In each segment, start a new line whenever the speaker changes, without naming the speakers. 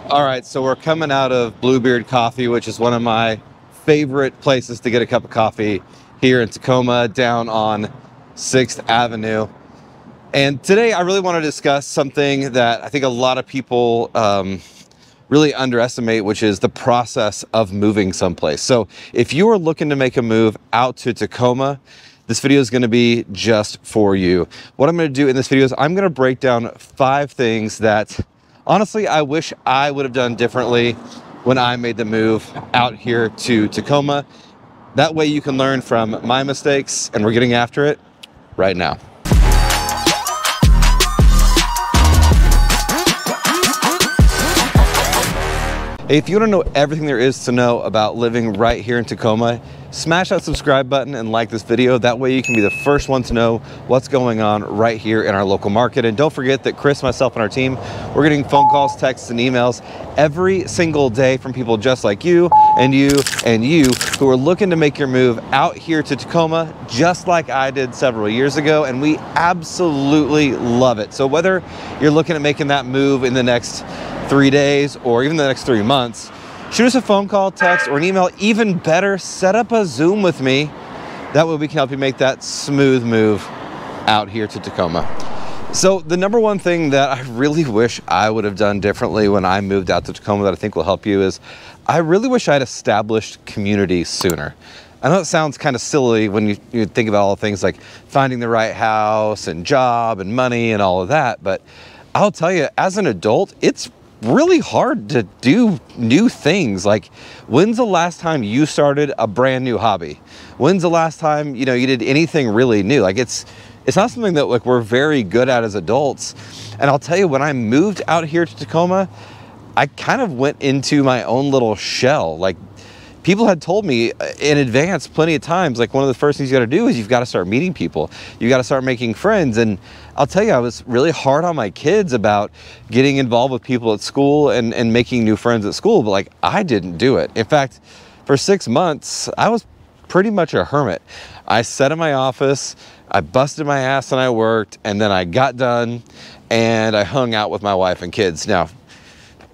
All right, so we're coming out of Bluebeard Coffee, which is one of my favorite places to get a cup of coffee here in Tacoma, down on 6th Avenue. And today I really want to discuss something that I think a lot of people really underestimate, which is the process of moving someplace. So if you are looking to make a move out to Tacoma, this video is going to be just for you. What I'm going to do in this video is I'm going to break down 5 things that honestly, I wish I would have done differently when I made the move out here to Tacoma. That way you can learn from my mistakes, and we're getting after it right now. Hey, if you want to know everything there is to know about living right here in Tacoma, smash that subscribe button and like this video. That way you can be the first one to know what's going on right here in our local market. And don't forget that Chris, myself, and our team, we're getting phone calls, texts, and emails every single day from people just like you and you and you who are looking to make your move out here to Tacoma, just like I did several years ago. And we absolutely love it. So whether you're looking at making that move in the next 3 days or even the next 3 months, shoot us a phone call, text, or an email. Even better, set up a Zoom with me. That way we can help you make that smooth move out here to Tacoma. So the number one thing that I really wish I would have done differently when I moved out to Tacoma that I think will help you is I really wish I'd established community sooner. I know it sounds kind of silly when you think about all the things like finding the right house and job and money and all of that, but I'll tell you, as an adult, it's really hard to do new things. Like, when's the last time you started a brand new hobby? When's the last time you did anything really new? Like, it's not something that like we're very good at as adults. And I'll tell you, when I moved out here to Tacoma, I kind of went into my own little shell. Like, people had told me in advance plenty of times, like, one of the first things you got to do is you've got to start meeting people. You got to start making friends. And I'll tell you, I was really hard on my kids about getting involved with people at school and making new friends at school, but like, I didn't do it. In fact, for 6 months, I was pretty much a hermit. I sat in my office, I busted my ass and I worked, and then I got done and I hung out with my wife and kids. Now,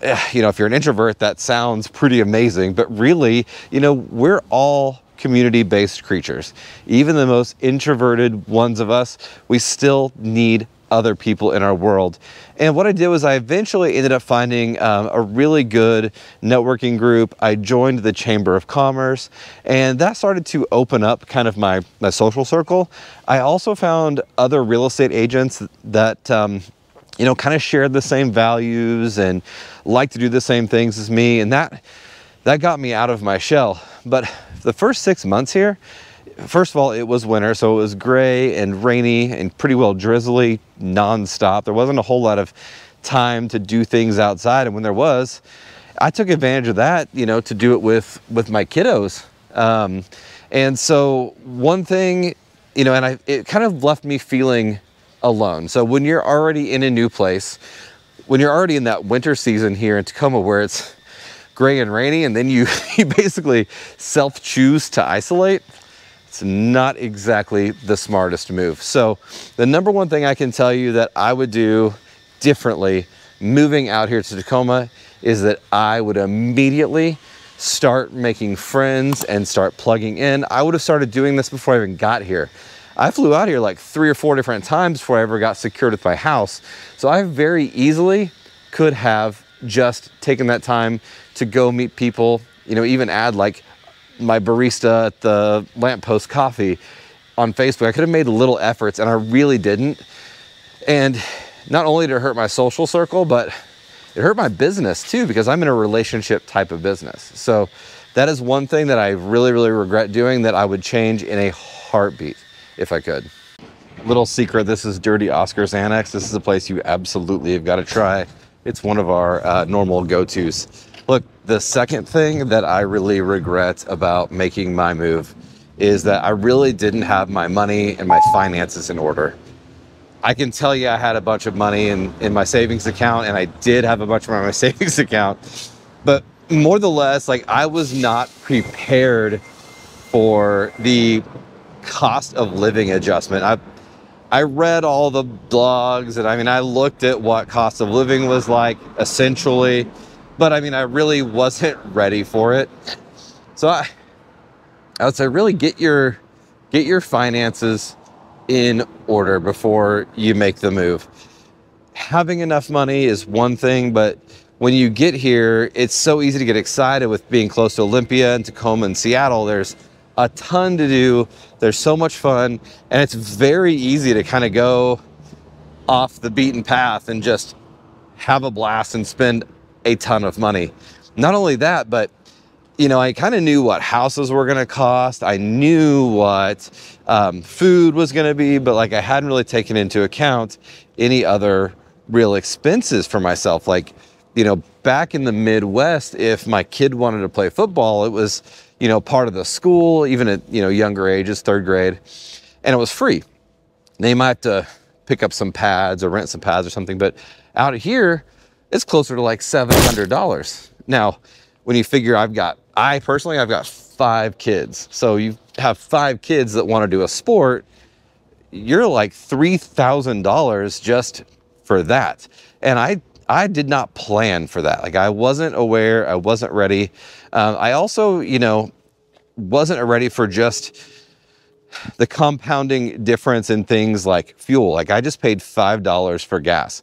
if you're an introvert, that sounds pretty amazing, but really, we're all community-based creatures. Even the most introverted ones of us, we still need other people in our world. And what I did was I eventually ended up finding a really good networking group. I joined the Chamber of Commerce, and that started to open up kind of my social circle. I also found other real estate agents that kind of shared the same values and like to do the same things as me. And that got me out of my shell. But the first 6 months here, first of all, it was winter, so it was gray and rainy and pretty well drizzly nonstop. There wasn't a whole lot of time to do things outside. And when there was, I took advantage of that, to do it with my kiddos. And so one thing, it kind of left me feeling alone. So when you're already in a new place, when you're already in that winter season here in Tacoma where it's gray and rainy, and then you basically self-choose to isolate, it's not exactly the smartest move. So the number one thing I can tell you that I would do differently moving out here to Tacoma is that I would immediately start making friends and start plugging in. I would have started doing this before I even got here. I flew out here like 3 or 4 different times before I ever got secured with my house. So I very easily could have just taken that time to go meet people, even add like my barista at the Lamppost Coffee on Facebook. I could have made little efforts, and I really didn't. And not only did it hurt my social circle, but it hurt my business too, because I'm in a relationship type of business. So that is one thing that I really, really regret doing, that I would change in a heartbeat if I could. Little secret, this is Dirty Oscar's Annex. This is a place you absolutely have got to try. It's one of our normal go-tos. Look, the second thing that I really regret about making my move is that I really didn't have my money and my finances in order. I can tell you I had a bunch of money in my savings account, and I did have a bunch of money in my savings account, but more than less, like, I was not prepared for the cost of living adjustment. I read all the blogs, and I looked at what cost of living was like, essentially, but I mean, I really wasn't ready for it. So I would say really get your finances in order before you make the move. Having enough money is one thing, but when you get here, it's so easy to get excited with being close to Olympia and Tacoma and Seattle. There's a ton to do. There's so much fun, and it's very easy to kind of go off the beaten path and just have a blast and spend a ton of money. Not only that, but you know, I kind of knew what houses were going to cost. I knew what food was going to be, but like I hadn't really taken into account any other real expenses for myself. Like, you know, back in the Midwest, if my kid wanted to play football, it was, you know, part of the school, even at, you know, younger ages, 3rd grade, and it was free. They might have to pick up some pads or rent some pads or something, but out here, it's closer to like $700. Now, when you figure I've got 5 kids. So you have 5 kids that want to do a sport, you're like $3,000 just for that. And I did not plan for that. Like I wasn't aware, I wasn't ready. I also, you know, wasn't ready for just the compounding difference in things like fuel. Like I just paid $5 for gas.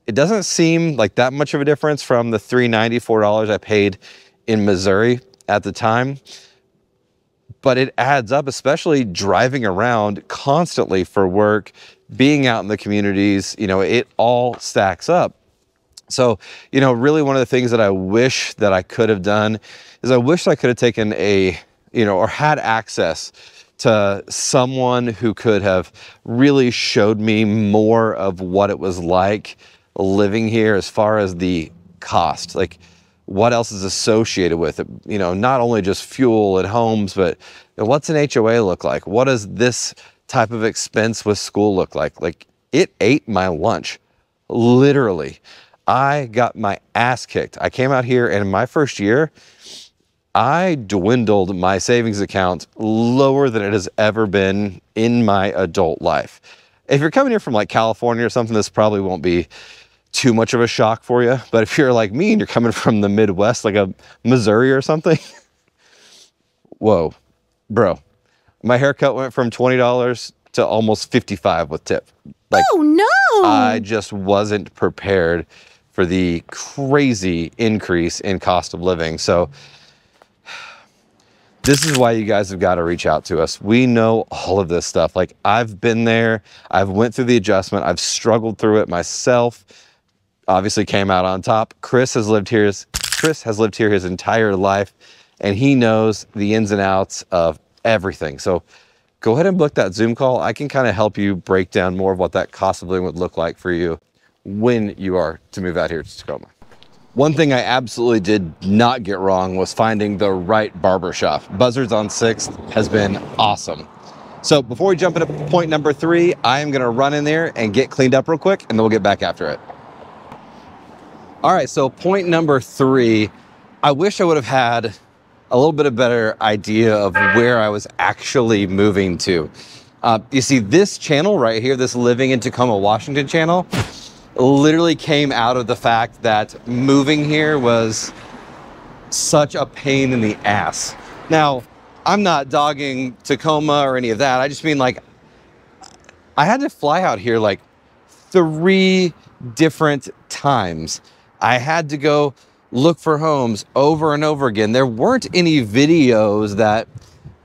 It doesn't seem like that much of a difference from the $3.94 I paid in Missouri at the time, but it adds up, especially driving around constantly for work, being out in the communities, you know, it all stacks up. So, you know, really one of the things that I wish that I could have done is I wish I could have taken a, you know, or had access to someone who could have really showed me more of what it was like living here as far as the cost, like what else is associated with it, you know, not only just fuel and homes, but you know, what's an HOA look like? What does this type of expense with school look like? Like it ate my lunch, literally. I got my ass kicked. I came out here and in my first year, I dwindled my savings account lower than it has ever been in my adult life. If you're coming here from like California or something, this probably won't be too much of a shock for you. But if you're like me and you're coming from the Midwest, like a Missouri or something, whoa, bro, my haircut went from $20 to almost $55 with tip. Like, oh no! I just wasn't prepared for the crazy increase in cost of living. So this is why you guys have got to reach out to us. We know all of this stuff. Like I've been there, I've went through the adjustment, I've struggled through it myself. Obviously came out on top. Chris has lived here his entire life, and he knows the ins and outs of everything. So go ahead and book that Zoom call. I can kind of help you break down more of what that cost of living would look like for you when you are to move out here to Tacoma. One thing I absolutely did not get wrong was finding the right barbershop. Buzzards on 6th has been awesome. So before we jump into point number 3, I am gonna run in there and get cleaned up real quick, and then we'll get back after it. All right, so point number 3, I wish I would have had a little bit of better idea of where I was actually moving to. You see this channel right here, this Living in Tacoma, Washington channel, literally came out of the fact that moving here was such a pain in the ass. Now, I'm not dogging Tacoma or any of that. I just mean like, I had to fly out here like 3 different times. I had to go look for homes over and over again. There weren't any videos that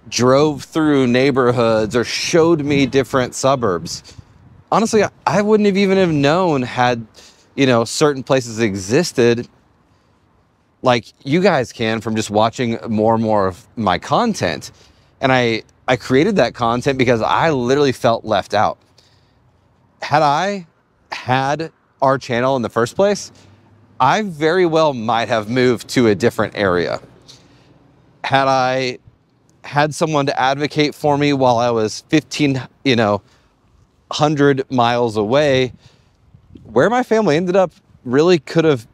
drove through neighborhoods or showed me different suburbs. Honestly, I wouldn't have even have known had, you know, certain places existed like you guys can from just watching more and more of my content. And I created that content because I literally felt left out. Had I had our channel in the first place, I very well might have moved to a different area. Had I had someone to advocate for me while I was 100 miles away, where my family ended up really could have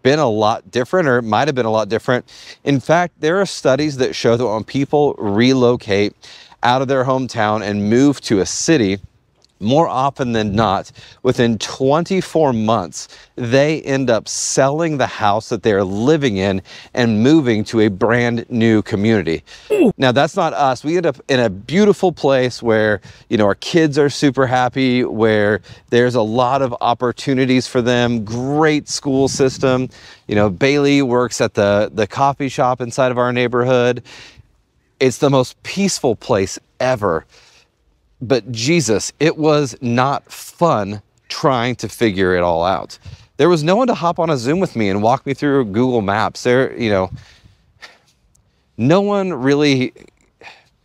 been a lot different, or it might have been a lot different. In fact, there are studies that show that when people relocate out of their hometown and move to a city, more often than not, within 24 months, they end up selling the house that they're living in and moving to a brand new community. Now, that's not us. We end up in a beautiful place where, you know, our kids are super happy, where there's a lot of opportunities for them, great school system. You know, Bailey works at the coffee shop inside of our neighborhood. It's the most peaceful place ever. But Jesus, it was not fun trying to figure it all out. There was no one to hop on a Zoom with me and walk me through Google Maps. You know, no one really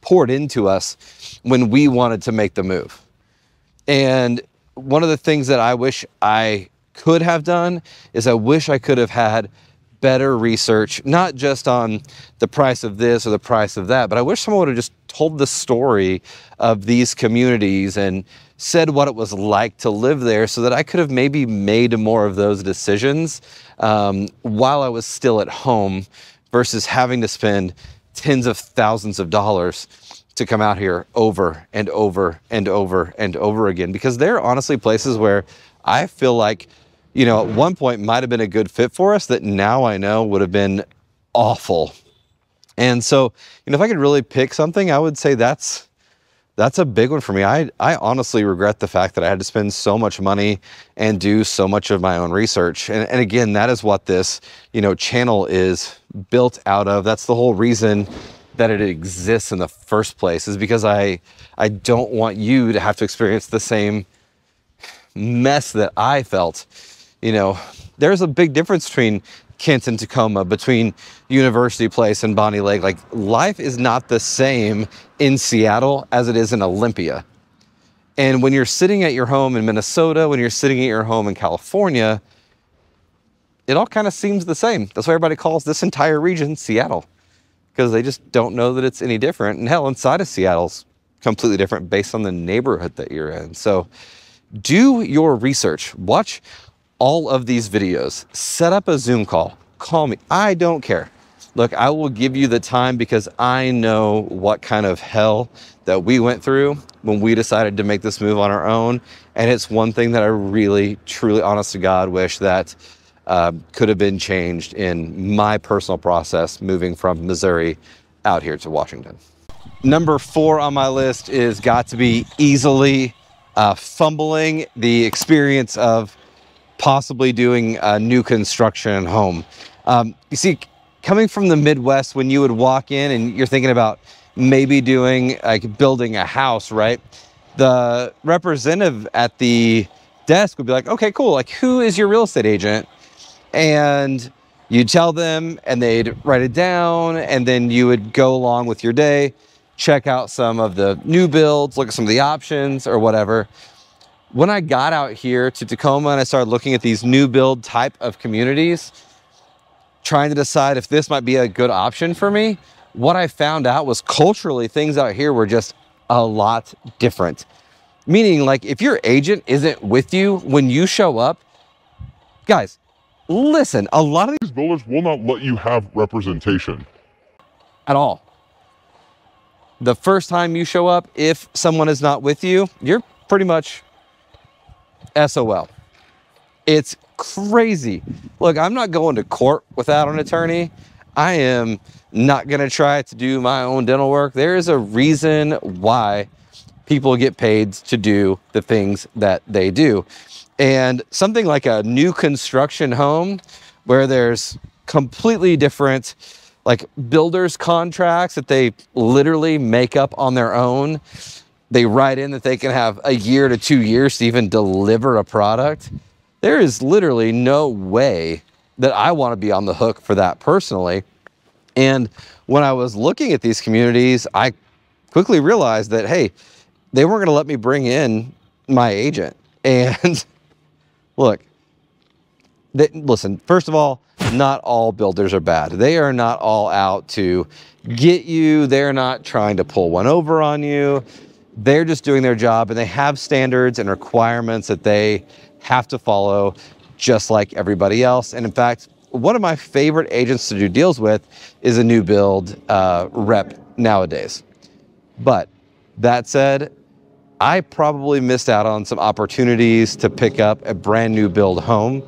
poured into us when we wanted to make the move. And one of the things that I wish I could have done is I wish I could have had better research, not just on the price of this or the price of that, but I wish someone would have just told the story of these communities and said what it was like to live there, so that I could have maybe made more of those decisions while I was still at home, versus having to spend tens of thousands of dollars to come out here over and over and over and over again. Because there are honestly places where I feel like, you know, at one point might have been a good fit for us that now I know would have been awful. And so, you know, if I could really pick something, I would say that's a big one for me. I honestly regret the fact that I had to spend so much money and do so much of my own research. And again, that is what this, you know, channel is built out of. That's the whole reason that it exists in the first place, is because I don't want you to have to experience the same mess that I felt. You know, there's a big difference between Kent and Tacoma, between University Place and Bonnie Lake. Like, life is not the same in Seattle as it is in Olympia. And when you're sitting at your home in Minnesota, when you're sitting at your home in California, it all kind of seems the same. That's why everybody calls this entire region Seattle, because they just don't know that it's any different. And hell, inside of Seattle's completely different based on the neighborhood that you're in. So do your research. Watch all of these videos. Set up a Zoom call. Call me. I don't care. Look, I will give you the time, because I know what kind of hell that we went through when we decided to make this move on our own. And it's one thing that I really, truly, honest to God, wish that could have been changed in my personal process moving from Missouri out here to Washington. Number 4 on my list is got to be easily fumbling the experience of possibly doing a new construction home. You see, coming from the Midwest, when you would walk in and you're thinking about maybe doing, like, building a house, right? The representative at the desk would be like, okay, cool. Like, who is your real estate agent? And you tell them, and they'd write it down, and then you would go along with your day, check out some of the new builds, look at some of the options or whatever. When I got out here to Tacoma and I started looking at these new build type of communities, trying to decide if this might be a good option for me, what I found out was culturally things out here were just a lot different. Meaning, like, if your agent isn't with you when you show up, guys, listen, a lot of
These builders will not let you have representation
at all. The first time you show up, if someone is not with you, you're pretty much SOL. It's crazy. Look, I'm not going to court without an attorney. I am not going to try to do my own dental work. There is a reason why people get paid to do the things that they do. And something like a new construction home, where there's completely different, like, builders contracts that they literally make up on their own. They write in that they can have a year to 2 years to even deliver a product. There is literally no way that I want to be on the hook for that personally. And when I was looking at these communities, I quickly realized that, hey, they weren't going to let me bring in my agent. And look, listen, first of all, not all builders are bad. They are not all out to get you. They're not trying to pull one over on you. They're just doing their job, and they have standards and requirements that they have to follow, just like everybody else. And in fact, one of my favorite agents to do deals with is a new build rep nowadays. But that said, I probably missed out on some opportunities to pick up a brand new build home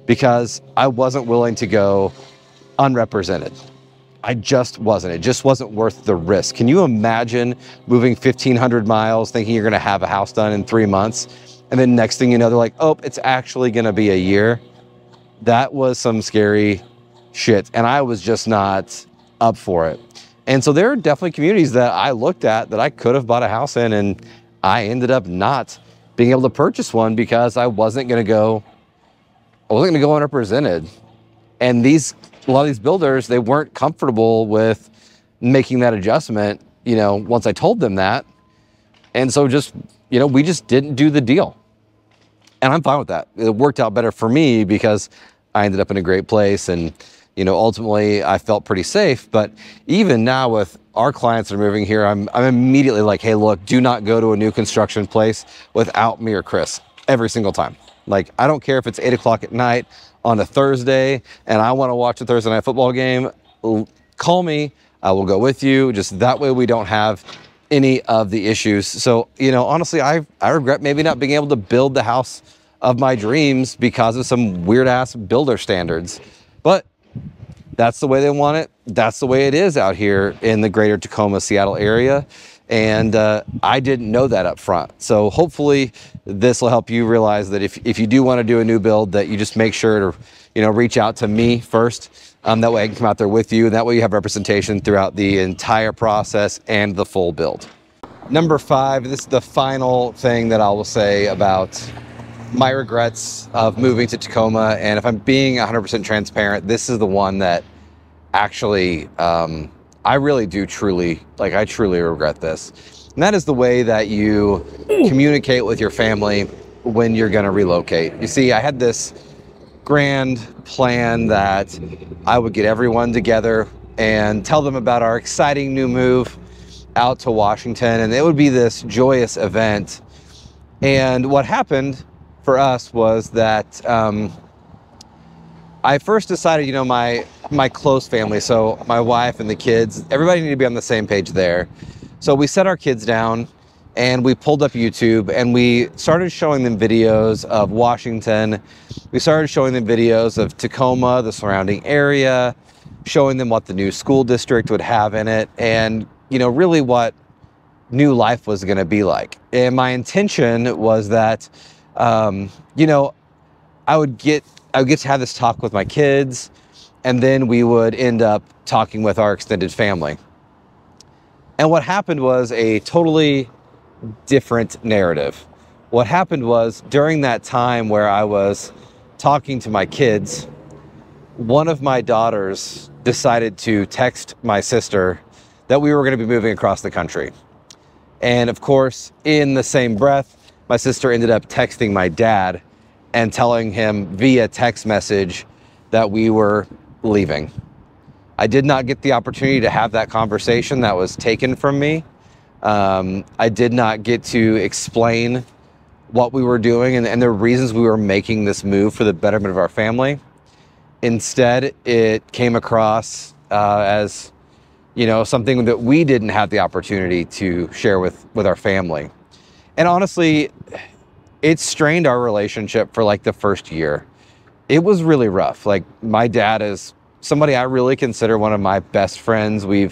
because I wasn't willing to go unrepresented. I just wasn't. It just wasn't worth the risk. Can you imagine moving 1,500 miles thinking you're going to have a house done in 3 months? And then next thing you know, they're like, oh, it's actually going to be a year. That was some scary shit. And I was just not up for it. And so there are definitely communities that I looked at that I could have bought a house in, and I ended up not being able to purchase one because I wasn't going to go unrepresented. And a lot of these builders, they weren't comfortable with making that adjustment, once I told them that. And so we just didn't do the deal. And I'm fine with that. It worked out better for me because I ended up in a great place, and ultimately I felt pretty safe. But even now with our clients that are moving here, I'm immediately like, hey, look, do not go to a new construction place without me or Chris every single time. Like, I don't care if it's 8 o'clock at night on a Thursday and I want to watch a Thursday night football game, call me, I will go with you. Just that way we don't have any of the issues. So, honestly, I regret maybe not being able to build the house of my dreams because of some weird ass builder standards. But that's the way they want it. That's the way it is out here in the greater Tacoma, Seattle area. And I didn't know that up front. So hopefully this will help you realize that if you do want to do a new build, that you just make sure to, reach out to me first. That way I can come out there with you. And that way you have representation throughout the entire process and the full build. Number 5, this is the final thing that I will say about my regrets of moving to Tacoma. And if I'm being 100% transparent, this is the one that actually, I really do I truly regret this. And that is the way that you communicate with your family when you're going to relocate. You see, I had this grand plan that I would get everyone together and tell them about our exciting new move out to Washington. And it would be this joyous event. And what happened for us was that I first decided, my close family, so my wife and the kids, everybody needed to be on the same page there. So we set our kids down and we pulled up YouTube and we started showing them videos of Washington. We started showing them videos of Tacoma, the surrounding area, showing them what the new school district would have in it, and, really what new life was going to be like. And my intention was that, I would get to have this talk with my kids, and then we would end up talking with our extended family. And what happened was a totally different narrative. What happened was, during that time where I was talking to my kids, one of my daughters decided to text my sister that we were going to be moving across the country. And of course, in the same breath, my sister ended up texting my dad and telling him via text message that we were leaving. I did not get the opportunity to have that conversation. That was taken from me. I did not get to explain what we were doing and the reasons we were making this move for the betterment of our family. Instead, it came across as, something that we didn't have the opportunity to share with our family. And honestly, it strained our relationship for like the first year. It was really rough. Like, my dad is somebody I really consider one of my best friends. We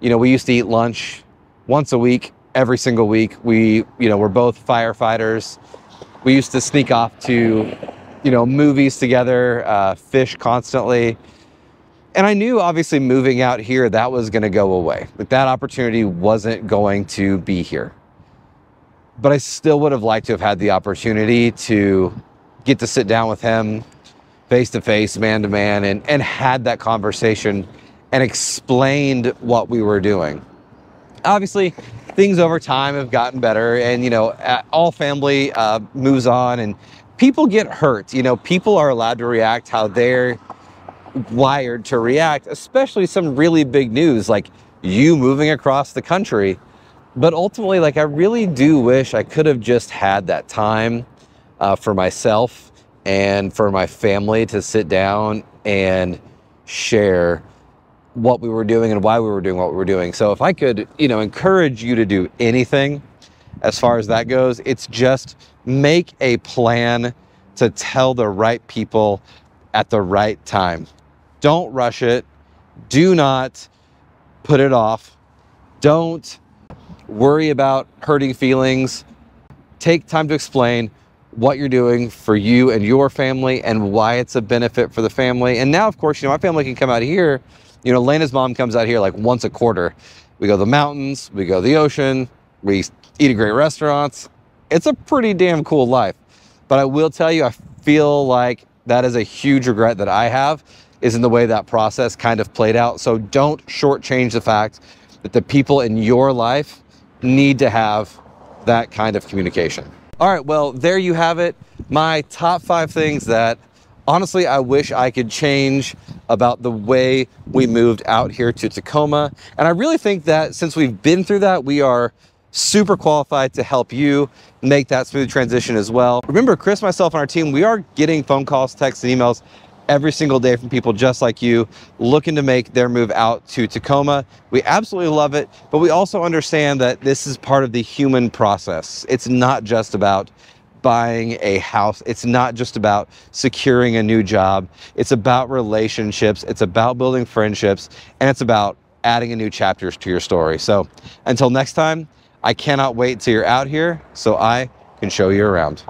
used to eat lunch once a week, every single week. We're both firefighters. We used to sneak off to, movies together, fish constantly. And I knew, obviously, moving out here, that was going to go away. That opportunity wasn't going to be here. But I still would have liked to have had the opportunity to get to sit down with him face to face, man to man, and had that conversation and explained what we were doing. Obviously, things over time have gotten better, and, all family moves on and people get hurt. People are allowed to react how they're wired to react, especially some really big news like you moving across the country. But ultimately, I really do wish I could have just had that time for myself and for my family to sit down and share what we were doing and why we were doing what we were doing. So if I could, encourage you to do anything, as far as that goes. It's just make a plan to tell the right people at the right time. Don't rush it. Do not put it off. Don't worry about hurting feelings. Take time to explain what you're doing for you and your family and why it's a benefit for the family. And now, of course, you know, my family can come out here. You know, Lena's mom comes out here like once a quarter. We go to the mountains, we go to the ocean, we eat at great restaurants. It's a pretty damn cool life. But I will tell you, I feel like that is a huge regret that I have, is in the way that process kind of played out. So don't shortchange the fact that the people in your life need to have that kind of communication. All right, well, there you have it. My top 5 things that honestly I wish I could change about the way we moved out here to Tacoma. And I really think that since we've been through that, we are super qualified to help you make that smooth transition as well. Remember, Chris, myself, and our team, we are getting phone calls, texts, and emails every single day from people just like you looking to make their move out to Tacoma. We absolutely love it, but we also understand that this is part of the human process. It's not just about buying a house. It's not just about securing a new job. It's about relationships. It's about building friendships, and it's about adding a new chapter to your story. So until next time, I cannot wait till you're out here so I can show you around.